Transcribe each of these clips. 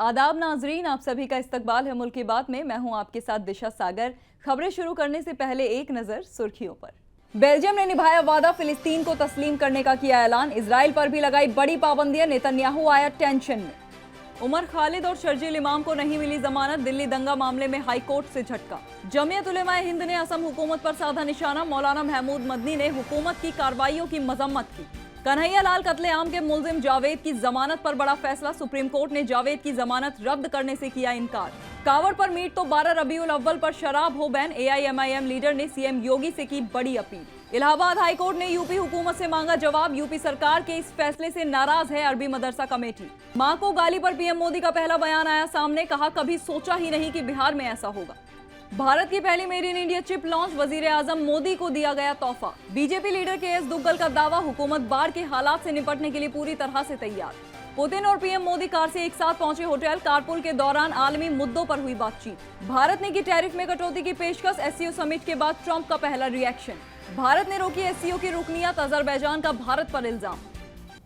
आदाब नाजरीन, आप सभी का इस्तकबाल है मुल्क की बात में। मैं हूं आपके साथ दिशा सागर। खबरें शुरू करने से पहले एक नजर सुर्खियों पर। बेल्जियम ने निभाया वादा, फिलिस्तीन को तस्लीम करने का किया ऐलान। इजराइल पर भी लगाई बड़ी पाबंदियां, नेतन्याहू आया टेंशन में। उमर खालिद और शर्जील इमाम को नहीं मिली जमानत, दिल्ली दंगा मामले में हाई कोर्ट से झटका। जमीयत उलेमाए हिंद ने असम हुकूमत पर साधा निशाना, मौलाना महमूद मदनी ने हुकूमत की कार्रवाइयों की मजम्मत की। कन्हैया लाल कत्लेआम के मुलजिम जावेद की जमानत पर बड़ा फैसला, सुप्रीम कोर्ट ने जावेद की जमानत रद्द करने से किया इनकार। कावड़ पर मीट तो 12 रबीउल अव्वल पर शराब हो बैन, एआईएमआईएम लीडर ने सीएम योगी से की बड़ी अपील। इलाहाबाद हाईकोर्ट ने यूपी हुकूमत से मांगा जवाब, यूपी सरकार के इस फैसले से नाराज है अरबी मदरसा कमेटी। मां को गाली पर पीएम मोदी का पहला बयान आया सामने, कहा कभी सोचा ही नहीं कि बिहार में ऐसा होगा। भारत की पहली made in India chip launch, वजीर आजम मोदी को दिया गया तोहफा। बीजेपी लीडर के दुग्गल का दावा, हुकूमत बाढ़ के हालात से निपटने के लिए पूरी तरह से तैयार। पुतिन और पीएम मोदी कार से एक साथ पहुंचे होटल, कारपुल के दौरान आलमी मुद्दों पर हुई बातचीत। भारत ने की टैरिफ में कटौती की पेशकश, एससीओ समिट के बाद ट्रंप का पहला रिएक्शन। भारत ने रोकी एससीओ की रुकनियत, अजरबैजान का भारत पर इल्जाम।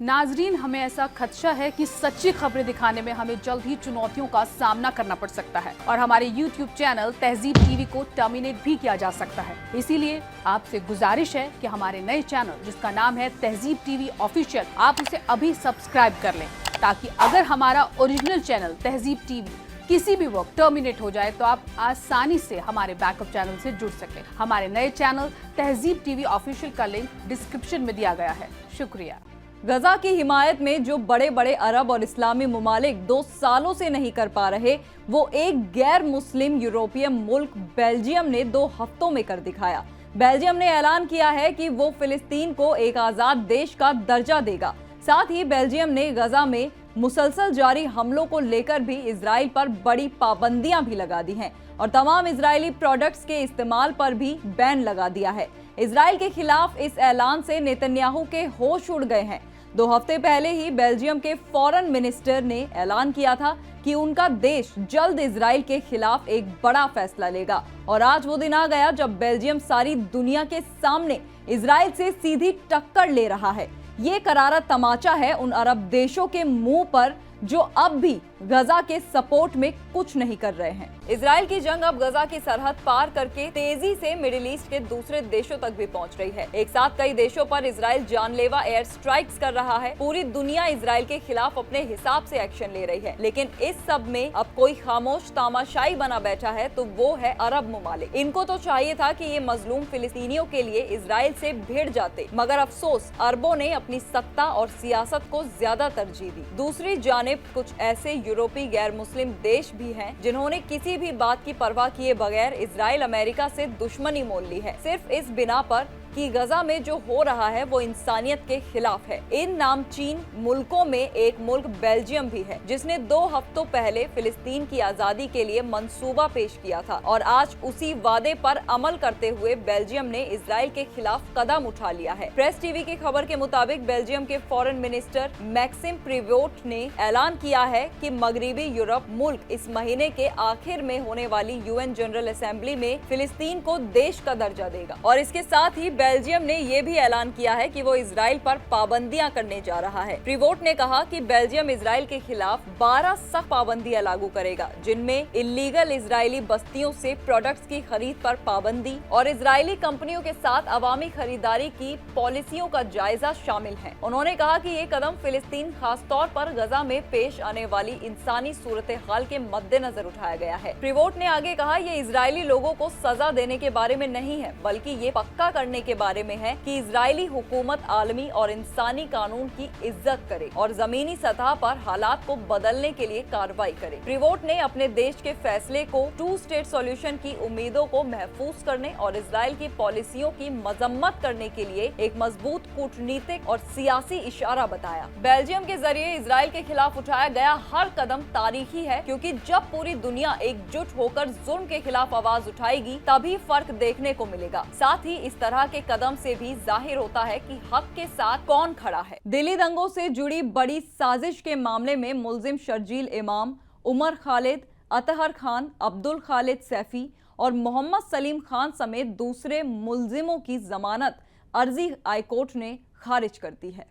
नाजरीन, हमें ऐसा खदशा है कि सच्ची खबरें दिखाने में हमें जल्द ही चुनौतियों का सामना करना पड़ सकता है और हमारे YouTube चैनल तहजीब टीवी को टर्मिनेट भी किया जा सकता है। इसीलिए आपसे गुजारिश है कि हमारे नए चैनल जिसका नाम है तहजीब टीवी ऑफिशियल, आप उसे अभी सब्सक्राइब कर लें, ताकि अगर हमारा ओरिजिनल चैनल तहजीब टीवी किसी भी वक्त टर्मिनेट हो जाए तो आप आसानी से हमारे बैकअप चैनल से जुड़ सकें। हमारे नए चैनल तहजीब टीवी ऑफिशियल का लिंक डिस्क्रिप्शन में दिया गया है। शुक्रिया। गजा की हिमायत में जो बड़े बड़े अरब और इस्लामी मुमालिक 2 सालों से नहीं कर पा रहे, वो एक गैर मुस्लिम यूरोपीय मुल्क बेल्जियम ने 2 हफ्तों में कर दिखाया। बेल्जियम ने ऐलान किया है कि वो फिलिस्तीन को एक आजाद देश का दर्जा देगा। साथ ही बेल्जियम ने गजा में मुसलसल जारी हमलों को लेकर भी इजराइल पर बड़ी पाबंदियां भी लगा दी हैं और तमाम इजरायली प्रोडक्ट्स के इस्तेमाल पर भी बैन लगा दिया है। इजराइल के खिलाफ इस ऐलान से नेतन्याहू के होश उड़ गए हैं। 2 हफ्ते पहले ही बेल्जियम के फॉरेन मिनिस्टर ने ऐलान किया था कि उनका देश जल्द इजराइल के खिलाफ एक बड़ा फैसला लेगा और आज वो दिन आ गया जब बेल्जियम सारी दुनिया के सामने इजराइल से सीधी टक्कर ले रहा है। ये करारा तमाचा है उन अरब देशों के मुंह पर जो अब भी गजा के सपोर्ट में कुछ नहीं कर रहे हैं। इजराइल की जंग अब गजा की सरहद पार करके तेजी से मिडिल ईस्ट के दूसरे देशों तक भी पहुंच रही है। एक साथ कई देशों पर इजराइल जानलेवा एयर स्ट्राइक्स कर रहा है। पूरी दुनिया इजराइल के खिलाफ अपने हिसाब से एक्शन ले रही है, लेकिन इस सब में अब कोई खामोश तामाशाई बना बैठा है तो वो है अरब मुमालिक। इनको तो चाहिए था कि ये मजलूम फिलिस्तीनियों के लिए इजराइल से भिड़ जाते, मगर अफसोस अरबों ने अपनी सत्ता और सियासत को ज्यादा तरजीह दी। दूसरी जानिब कुछ ऐसे यूरोपीय गैर मुस्लिम देश भी हैं जिन्होंने किसी भी बात की परवाह किए बगैर इजराइल अमेरिका से दुश्मनी मोल ली है, सिर्फ इस बिना पर कि गजा में जो हो रहा है वो इंसानियत के खिलाफ है। इन नामचीन मुल्कों में एक मुल्क बेल्जियम भी है जिसने 2 हफ्तों पहले फिलिस्तीन की आजादी के लिए मंसूबा पेश किया था और आज उसी वादे पर अमल करते हुए बेल्जियम ने इजराइल के खिलाफ कदम उठा लिया है। प्रेस टीवी की खबर के मुताबिक बेल्जियम के फॉरेन मिनिस्टर मैक्सिम प्रिवोट ने ऐलान किया है कि मगरिबी यूरोप मुल्क इस महीने के आखिर में होने वाली यूएन जनरल असेंबली में फिलिस्तीन को देश का दर्जा देगा और इसके साथ ही बेल्जियम ने यह भी ऐलान किया है कि वो इजराइल पर पाबंदियां करने जा रहा है। प्रिवोट ने कहा कि बेल्जियम इजराइल के खिलाफ 12 सख्त पाबंदियां लागू करेगा, जिनमें इल्लीगल इजरायली बस्तियों से प्रोडक्ट्स की खरीद पर पाबंदी और इजरायली कंपनियों के साथ अवामी खरीदारी की पॉलिसियों का जायजा शामिल है। उन्होंने कहा कि ये कदम फिलिस्तीन, खास तौर पर गजा में पेश आने वाली इंसानी सूरत हाल के मद्देनजर उठाया गया है। प्रिवोट ने आगे कहा, ये इजरायली लोगों को सजा देने के बारे में नहीं है, बल्कि ये पक्का करने के बारे में है कि इजरायली हुकूमत आलमी और इंसानी कानून की इज्जत करे और जमीनी सतह पर हालात को बदलने के लिए कार्रवाई करे। प्रिवोट ने अपने देश के फैसले को 2 स्टेट सॉल्यूशन की उम्मीदों को महफूज करने और इजराइल की पॉलिसियों की मजम्मत करने के लिए एक मजबूत कूटनीतिक और सियासी इशारा बताया। बेल्जियम के जरिए इजराइल के खिलाफ उठाया गया हर कदम तारीखी है, क्योंकि जब पूरी दुनिया एकजुट होकर जुल्म के खिलाफ आवाज उठाएगी तभी फर्क देखने को मिलेगा। साथ ही इस तरह के कदम से भी जाहिर होता है कि हक के साथ कौन खड़ा है। दिल्ली दंगों से जुड़ी बड़ी साजिश के मामले में मुलजिम शर्जील इमाम, उमर खालिद, अतहर खान, अब्दुल खालिद सैफी और मोहम्मद सलीम खान समेत दूसरे मुलजिमों की जमानत अर्जी हाईकोर्ट ने खारिज कर दी है।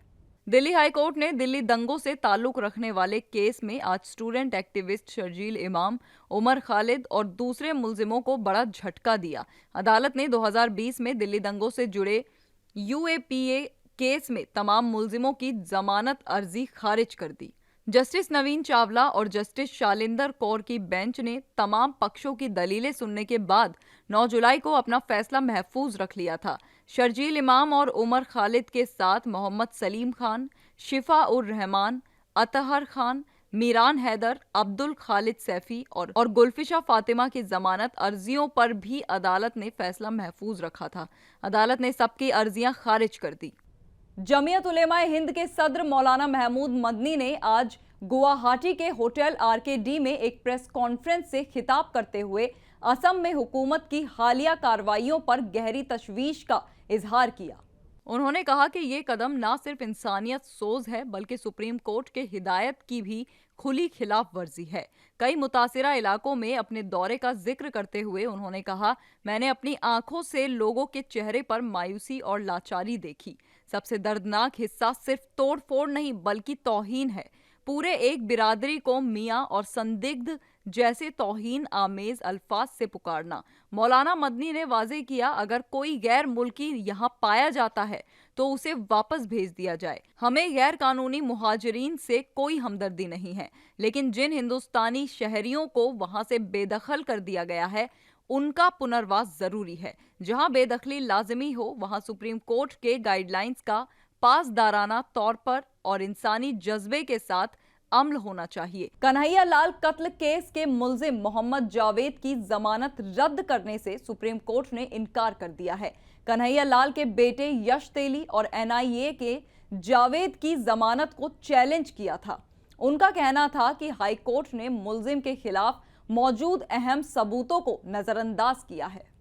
दिल्ली हाई कोर्ट ने दिल्ली दंगों से ताल्लुक रखने वाले केस में आज स्टूडेंट एक्टिविस्ट शर्जील इमाम, उमर खालिद और दूसरे मुल्जिमों को बड़ा झटका दिया। अदालत ने 2020 में दिल्ली दंगों से जुड़े यूएपीए केस में तमाम मुल्जिमों की जमानत अर्जी खारिज कर दी। जस्टिस नवीन चावला और जस्टिस शालिंदर कौर की बेंच ने तमाम पक्षों की दलीलें सुनने के बाद 9 जुलाई को अपना फैसला महफूज रख लिया था। शर्जील इमाम और उमर खालिद के साथ मोहम्मद सलीम खान, शिफा उर रहमान, अतहर खान, मीरान हैदर, अब्दुल खालिद सैफी और गुलफिशा फातिमा की जमानत अर्जियों पर भी अदालत ने फैसला महफूज रखा था। अदालत ने सबकी अर्जियां खारिज कर दी। जमीयत उलेमाए हिंद के सदर मौलाना महमूद मदनी ने आज गुवाहाटी के होटल आरकेडी में एक प्रेस कॉन्फ्रेंस से खिताब करते हुए असम में हुकूमत की हालिया कार्रवाइयों पर गहरी तशवीश का इजहार किया। उन्होंने कहा कि ये कदम ना सिर्फ इंसानियत सोज है बल्कि सुप्रीम कोर्ट के हिदायत की भी खुली खिलाफ वर्जी है। कई मुतासिरा इलाकों में अपने दौरे का जिक्र करते हुए उन्होंने कहा, मैंने अपनी आंखों से लोगों के चेहरे पर मायूसी और लाचारी देखी। सबसे दर्दनाक हिस्सा सिर्फ तोड़ फोड़ नहीं बल्कि तौहीन है। पूरे एक बिरादरी को मियाँ और संदिग्ध जैसे तौहीन आमेज अल्फाज से पुकारना। मौलाना मदनी ने वाजे किया, अगर कोई गैर मुल्की यहाँ पाया जाता है तो उसे वापस भेज दिया जाए। हमें गैर कानूनी मुहाजिरीन से कोई हमदर्दी नहीं है, लेकिन जिन हिंदुस्तानी शहरियों को वहां से बेदखल कर दिया गया है उनका पुनर्वास जरूरी है। जहां बेदखली लाजिमी हो वहां सुप्रीम कोर्ट के गाइडलाइंस का पासदाराना तौर पर और इंसानी जज्बे के साथ अमल होना चाहिए। कन्हैया लाल कत्ल केस के मुल्जिम मोहम्मद जावेद की जमानत रद्द करने से सुप्रीम कोर्ट ने इनकार कर दिया है। कन्हैया लाल के बेटे यश तेली और एनआईए के जावेद की जमानत को चैलेंज किया था। उनका कहना था कि हाई कोर्ट ने मुल्जिम के खिलाफ मौजूद अहम सबूतों को नजरअंदाज किया है।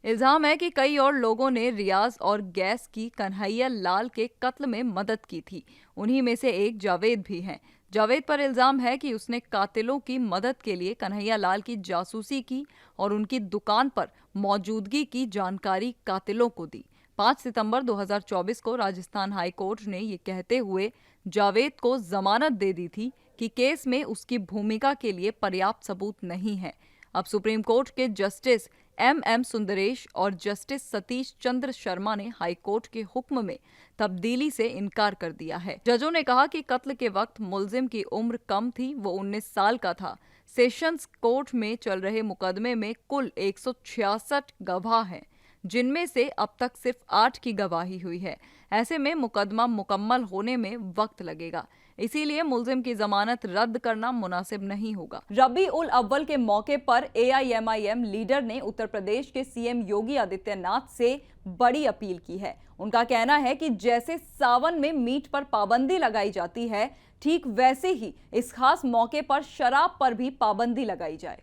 इल्जाम है कि कई और लोगों ने रियाज और गैस की कन्हैया लाल के कत्ल में मदद की थी। उन्हीं में से एक जावेद भी हैं। जावेद पर इल्जाम है कि उसने कातिलों की मदद के लिए कन्हैया लाल की जासूसी की और उनकी दुकान पर मौजूदगी की जानकारी कातिलों को दी। 5 सितंबर 2024 को राजस्थान हाई कोर्ट ने ये कहते हुए जावेद को जमानत दे दी थी कि केस में उसकी भूमिका के लिए पर्याप्त सबूत नहीं है। अब सुप्रीम कोर्ट के जस्टिस एम सुंदरेश और जस्टिस सतीश चंद्र शर्मा ने हाई कोर्ट के हुक्म में तब्दीली से इनकार कर दिया है। जजों ने कहा कि कत्ल के वक्त मुल्जिम की उम्र कम थी, वो 19 साल का था। सेशंस कोर्ट में चल रहे मुकदमे में कुल 166 गवाह हैं, जिनमें से अब तक सिर्फ 8 की गवाही हुई है। ऐसे में मुकदमा मुकम्मल होने में वक्त लगेगा, इसीलिए मुल्जिम की जमानत रद्द करना मुनासिब नहीं होगा। रबी उल अव्वल के मौके पर एआईएमआईएम लीडर ने उत्तर प्रदेश के सीएम योगी आदित्यनाथ से बड़ी अपील की है। उनका कहना है कि जैसे सावन में मीट पर पाबंदी लगाई जाती है, ठीक वैसे ही इस खास मौके पर शराब पर भी पाबंदी लगाई जाए।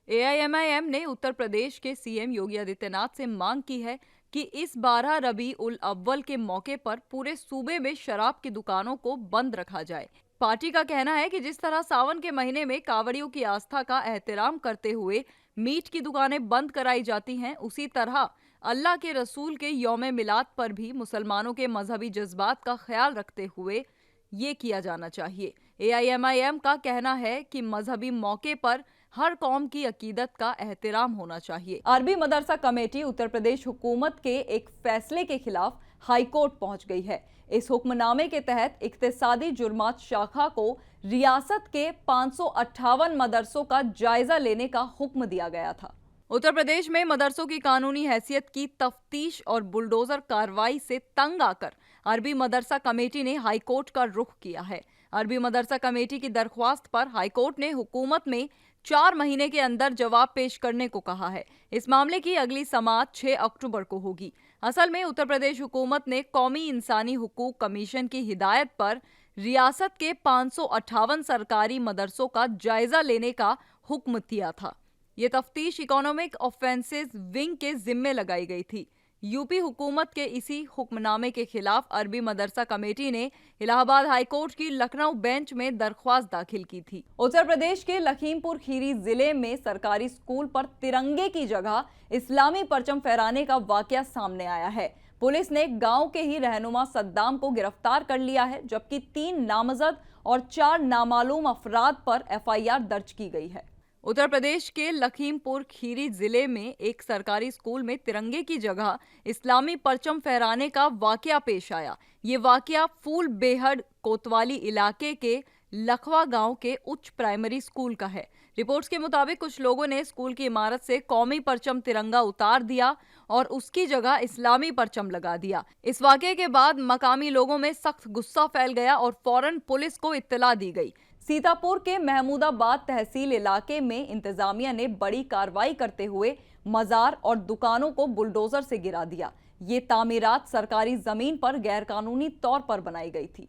एआईएमआईएम ने उत्तर प्रदेश के सीएम योगी आदित्यनाथ से मांग की है कि इस 12 रबी उल अव्वल के मौके पर पूरे सूबे में शराब की दुकानों को बंद रखा जाए। पार्टी का कहना है कि जिस तरह सावन के महीने में कांवड़ियों की आस्था का एहतराम करते हुए मीट की दुकानें बंद कराई जाती हैं, उसी तरह अल्लाह के रसूल के यौम मिलाद पर भी मुसलमानों के मजहबी जज्बात का ख्याल रखते हुए ये किया जाना चाहिए। एआईएमआईएम का कहना है कि मजहबी मौके पर हर कौम की अकीदत का एहतराम होना चाहिए। अरबी मदरसा कमेटी उत्तर प्रदेश हुकूमत के एक फैसले के खिलाफ हाई कोर्ट पहुंच गई है। इस हुक्मनामे के तहत इक्तिसादी जुर्मात शाखा को रियासत के 558 मदरसों का जायजा लेने का हुक्म दिया गया था। उत्तर प्रदेश में मदरसों की कानूनी हैसियत की तफ्तीश और बुलडोजर कार्रवाई से तंग आकर अरबी मदरसा कमेटी ने हाई कोर्ट का रुख किया है। अरबी मदरसा कमेटी की दरख्वास्त पर हाई कोर्ट ने हुकूमत में 4 महीने के अंदर जवाब पेश करने को कहा है। इस मामले की अगली समाअत 6 अक्टूबर को होगी। असल में उत्तर प्रदेश हुकूमत ने कौमी इंसानी हुकूक कमीशन की हिदायत पर रियासत के 558 सरकारी मदरसों का जायजा लेने का हुक्म दिया था। ये तफ्तीश इकोनॉमिक ऑफेंसेस विंग के जिम्मे लगाई गई थी। यूपी हुकूमत के इसी हुक्मनामे के खिलाफ अरबी मदरसा कमेटी ने इलाहाबाद हाई कोर्ट की लखनऊ बेंच में दरख्वास्त दाखिल की थी। उत्तर प्रदेश के लखीमपुर खीरी जिले में सरकारी स्कूल पर तिरंगे की जगह इस्लामी परचम फहराने का वाकया सामने आया है। पुलिस ने गांव के ही रहनुमा सद्दाम को गिरफ्तार कर लिया है, जबकि 3 नामजद और 4 नामालूम अफराद पर एफआईआर दर्ज की गई है। उत्तर प्रदेश के लखीमपुर खीरी जिले में एक सरकारी स्कूल में तिरंगे की जगह इस्लामी परचम फहराने का वाकया पेश आया। ये वाकया फूल बेहड़ कोतवाली इलाके के लखवा गांव के उच्च प्राइमरी स्कूल का है। रिपोर्ट्स के मुताबिक कुछ लोगों ने स्कूल की इमारत से कौमी परचम तिरंगा उतार दिया और उसकी जगह इस्लामी परचम लगा दिया। इस वाकये के बाद मकामी लोगों में सख्त गुस्सा फैल गया और फौरन पुलिस को इत्तला दी गई। सीतापुर के महमूदाबाद तहसील इलाके में इंतजामिया ने बड़ी कार्रवाई करते हुए मजार और दुकानों को बुलडोजर से गिरा दिया। ये तामीरात सरकारी जमीन पर गैरकानूनी तौर पर बनाई गई थी।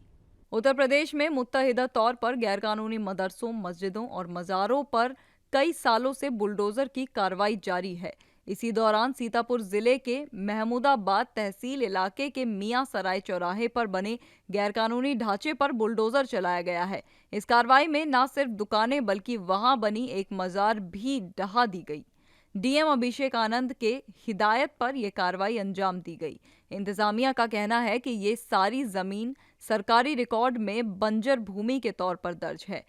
उत्तर प्रदेश में मुत्तहिदा तौर पर गैरकानूनी मदरसों, मस्जिदों और मज़ारों पर कई सालों से बुलडोजर की कार्रवाई जारी है। इसी दौरान सीतापुर जिले के महमूदाबाद तहसील इलाके के मियां सराय चौराहे पर बने गैरकानूनी ढांचे पर बुलडोजर चलाया गया है। इस कार्रवाई में न सिर्फ दुकानें बल्कि वहां बनी एक मजार भी ढहा दी गई। डीएम अभिषेक आनंद के हिदायत पर यह कार्रवाई अंजाम दी गई। इंतजामिया का कहना है कि ये सारी जमीन सरकारी रिकॉर्ड में बंजर भूमि के तौर पर दर्ज है।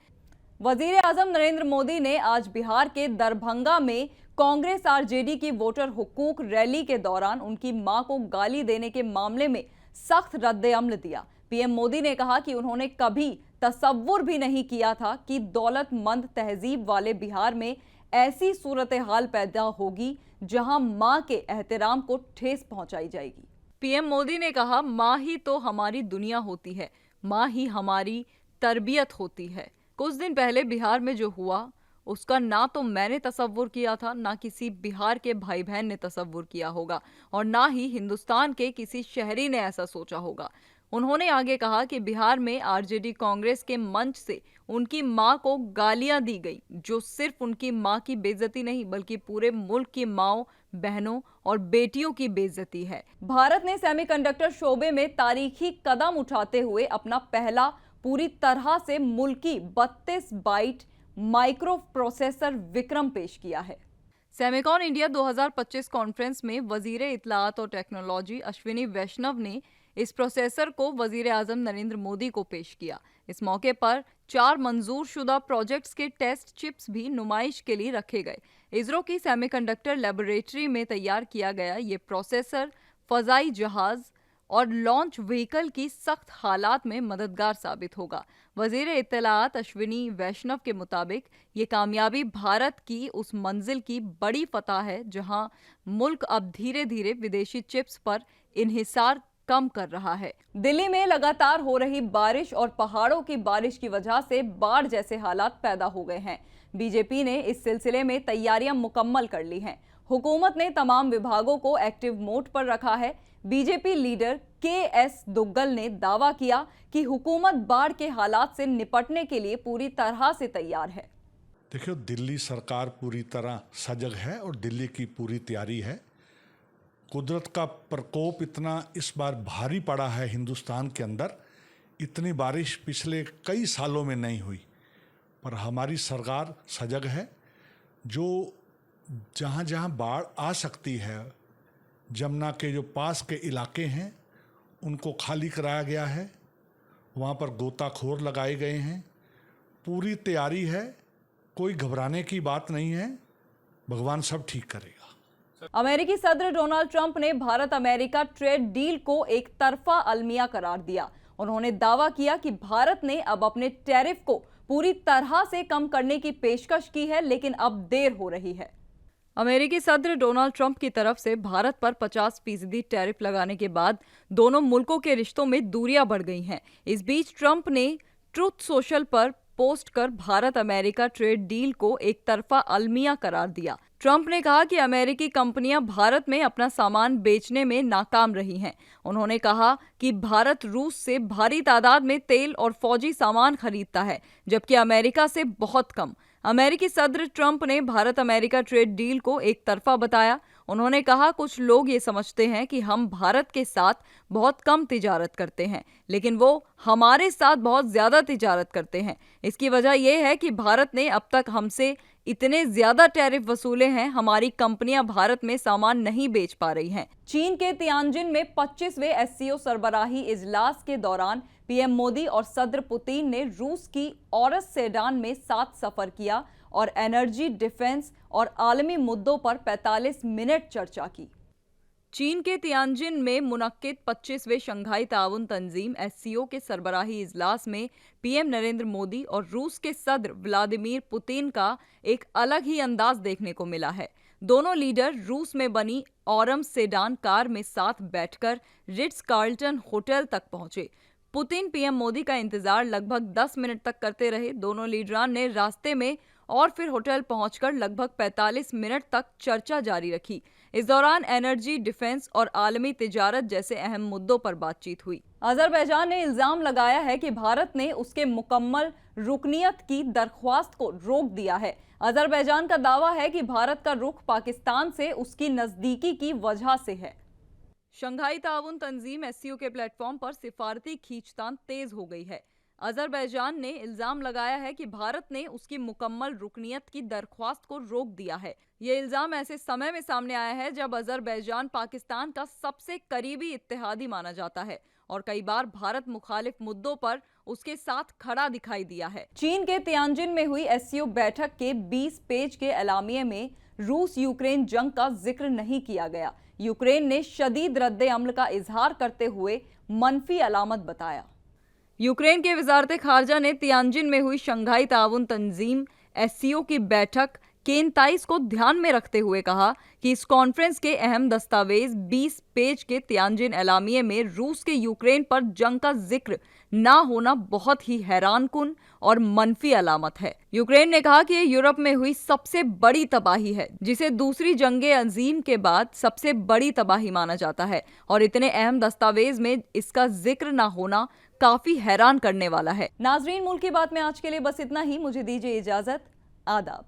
वजीर आजम नरेंद्र मोदी ने आज बिहार के दरभंगा में कांग्रेस आरजेडी की वोटर हुकूक रैली के दौरान उनकी मां को गाली देने के मामले में सख्त रद्द-ए-अमल दिया। पीएम मोदी ने कहा कि उन्होंने कभी तसव्वुर भी नहीं किया था कि दौलतमंद तहजीब वाले बिहार में ऐसी सूरत हाल पैदा होगी जहां मां के एहतराम को ठेस पहुंचाई जाएगी। पीएम मोदी ने कहा, मां ही तो हमारी दुनिया होती है, मां ही हमारी तरबियत होती है। कुछ दिन पहले बिहार में जो हुआ उसका ना तो मैंने तसव्वुर किया था, ना किसी बिहार के भाई बहन ने तसव्वुर किया होगा और ना ही हिंदुस्तान के किसी शहरी ने ऐसा सोचा होगा। उन्होंने आगे कहा कि बिहार में आरजेडी कांग्रेस के मंच से उनकी मां को गालियां दी गई, जो सिर्फ उनकी मां की बेइज्जती नहीं बल्कि पूरे मुल्क की माओ, बहनों और बेटियों की बेइज्जती है। भारत ने सेमीकंडक्टर शोबे में तारीखी कदम उठाते हुए अपना पहला पूरी तरह से मुल्की 32 बाइट माइक्रो प्रोसेसर विक्रम पेश किया है। सेमिकॉन इंडिया 2025 कॉन्फ्रेंस में वजीर इत्तलात और टेक्नोलॉजी अश्विनी वैष्णव ने इस प्रोसेसर को वजीर आजम नरेंद्र मोदी को पेश किया। इस मौके पर 4 मंजूर शुदा प्रोजेक्ट्स के टेस्ट चिप्स भी नुमाइश के लिए रखे गए। इसरो की सेमीकंडक्टर लेबोरेटरी में तैयार किया गया ये प्रोसेसर फजाई जहाज और लॉन्च व्हीकल की सख्त हालात में मददगार साबित होगा। वजीर इत्तलात अश्विनी वैष्णव के मुताबिक ये कामयाबी भारत की उस मंजिल की बड़ी फतह है जहां मुल्क अब धीरे धीरे विदेशी चिप्स पर इन्हिसार कम कर रहा है। दिल्ली में लगातार हो रही बारिश और पहाड़ों की बारिश की वजह से बाढ़ जैसे हालात पैदा हो गए हैं। बीजेपी ने इस सिलसिले में तैयारियां मुकम्मल कर ली हैं। हुकूमत ने तमाम विभागों को एक्टिव मोड पर रखा है। BJP leader KS. दुग्गल ने दावा किया कि हुकूमत बाढ़ के हालात से निपटने के लिए पूरी तरह से तैयार है। देखिए, दिल्ली सरकार पूरी तरह सजग है और दिल्ली की पूरी तैयारी है। कुदरत का प्रकोप इतना इस बार भारी पड़ा है हिंदुस्तान के अंदर, इतनी बारिश पिछले कई सालों में नहीं हुई, पर हमारी सरकार सजग है। जो जहाँ जहाँ बाढ़ आ सकती है, जमुना के जो पास के इलाके हैं उनको खाली कराया गया है, वहाँ पर गोताखोर लगाए गए हैं। पूरी तैयारी है, कोई घबराने की बात नहीं है, भगवान सब ठीक करेगा। अमेरिकी सदर डोनाल्ड ट्रंप ने भारत अमेरिका ट्रेड डील को एक तरफा अलमिया करार दिया। उन्होंने दावा किया कि भारत ने अब अपने टैरिफ को पूरी तरह से कम करने की पेशकश की है, लेकिन अब देर हो रही है। अमेरिकी सदर डोनाल्ड ट्रंप की तरफ से भारत पर 50% टैरिफ लगाने के बाद दोनों मुल्कों के रिश्तों में दूरियां बढ़ गई हैं। इस बीच ट्रंप ने ट्रुथ सोशल पर पोस्ट कर भारत अमेरिका ट्रेड डील को एक तरफा अलमिया करार दिया। ट्रंप ने कहा कि अमेरिकी कंपनियां भारत में अपना सामान बेचने में नाकाम रही हैं। उन्होंने कहा कि भारत रूस से भारी तादाद में तेल और फौजी सामान खरीदता है, जबकि अमेरिका से बहुत कम। अमेरिकी सदर ट्रंप ने भारत अमेरिका ट्रेड डील को एक तरफा बताया। उन्होंने कहा, कुछ लोग ये समझते हैं कि हम भारत के साथ बहुत कम तिजारत करते हैं, लेकिन वो हमारे साथ बहुत ज्यादा तिजारत करते हैं। इसकी वजह यह है कि भारत ने अब तक हमसे इतने ज्यादा टैरिफ वसूले हैं, हमारी कंपनियां भारत में सामान नहीं बेच पा रही हैं। चीन के तियानजिन में 25वें एससीओ सरबराही इजलास के दौरान पीएम मोदी और सदर पुतिन ने रूस की औरस सेडान में साथ सफर किया और एनर्जी, डिफेंस और आलमी मुद्दों पर 45 मिनट चर्चा की। चीन के तियानजिन में मुनक्किद 25वें शंघाई ताउन तंजीम एससीओ के सरबराही इजलास में पीएम नरेंद्र मोदी और रूस के सदर व्लादिमीर पुतिन का एक अलग ही अंदाज देखने को मिला है। दोनों लीडर रूस में बनी औरम सेडान कार में साथ बैठकर रिट्स कार्ल्टन होटल तक पहुंचे। पुतिन पीएम मोदी का इंतजार लगभग 10 मिनट तक करते रहे। दोनों लीडरान ने रास्ते में और फिर होटल पहुंचकर लगभग 45 मिनट तक चर्चा जारी रखी। इस दौरान एनर्जी, डिफेंस और आलमी तिजारत जैसे अहम मुद्दों पर बातचीत हुई। अजरबैजान ने इल्जाम लगाया है कि भारत ने उसके मुकम्मल रुकनियत की दरख्वास्त को रोक दिया है। अजरबैजान का दावा है कि भारत का रुख पाकिस्तान से उसकी नजदीकी की वजह से है। शंघाई ताउन तंजीम एससीओ के प्लेटफॉर्म पर सिफारती खींचतान तेज हो गई है। अजरबैजान ने इल्जाम लगाया है कि भारत ने उसकी मुकम्मल रुकनियत की दरख्वास्त को रोक दिया है। ये इल्जाम ऐसे समय में सामने आया है जब अजरबैजान पाकिस्तान का सबसे करीबी इत्तेहादी माना जाता है और कई बार भारत मुखालिफ मुद्दों पर उसके साथ खड़ा दिखाई दिया है। चीन के तियानजिन में हुई एससीओ बैठक के 20 पेज के एलामिये में रूस यूक्रेन जंग का जिक्र नहीं किया गया। यूक्रेन ने शदीद रद्द अमल का इजहार करते हुए मनफी अलामत बताया। यूक्रेन के वजारत खारजा ने तियानजिन में हुई शंघाई ताउन तंजीम एससीओ की बैठक के 29 को ध्यान में रखते हुए कहा कि इस कॉन्फ्रेंस के अहम दस्तावेज 20 पेज के तियानजिन एलामिये में रूस के यूक्रेन पर जंग का जिक्र ना होना बहुत ही हैरानकुन और मनफी अलामत है। यूक्रेन ने कहा कि ये यूरोप में हुई सबसे बड़ी तबाही है, जिसे दूसरी जंगे अजीम के बाद सबसे बड़ी तबाही माना जाता है और इतने अहम दस्तावेज में इसका जिक्र ना होना काफी हैरान करने वाला है। नाजरीन, मुल्क की बात में आज के लिए बस इतना ही। मुझे दीजिए इजाजत। आदाब।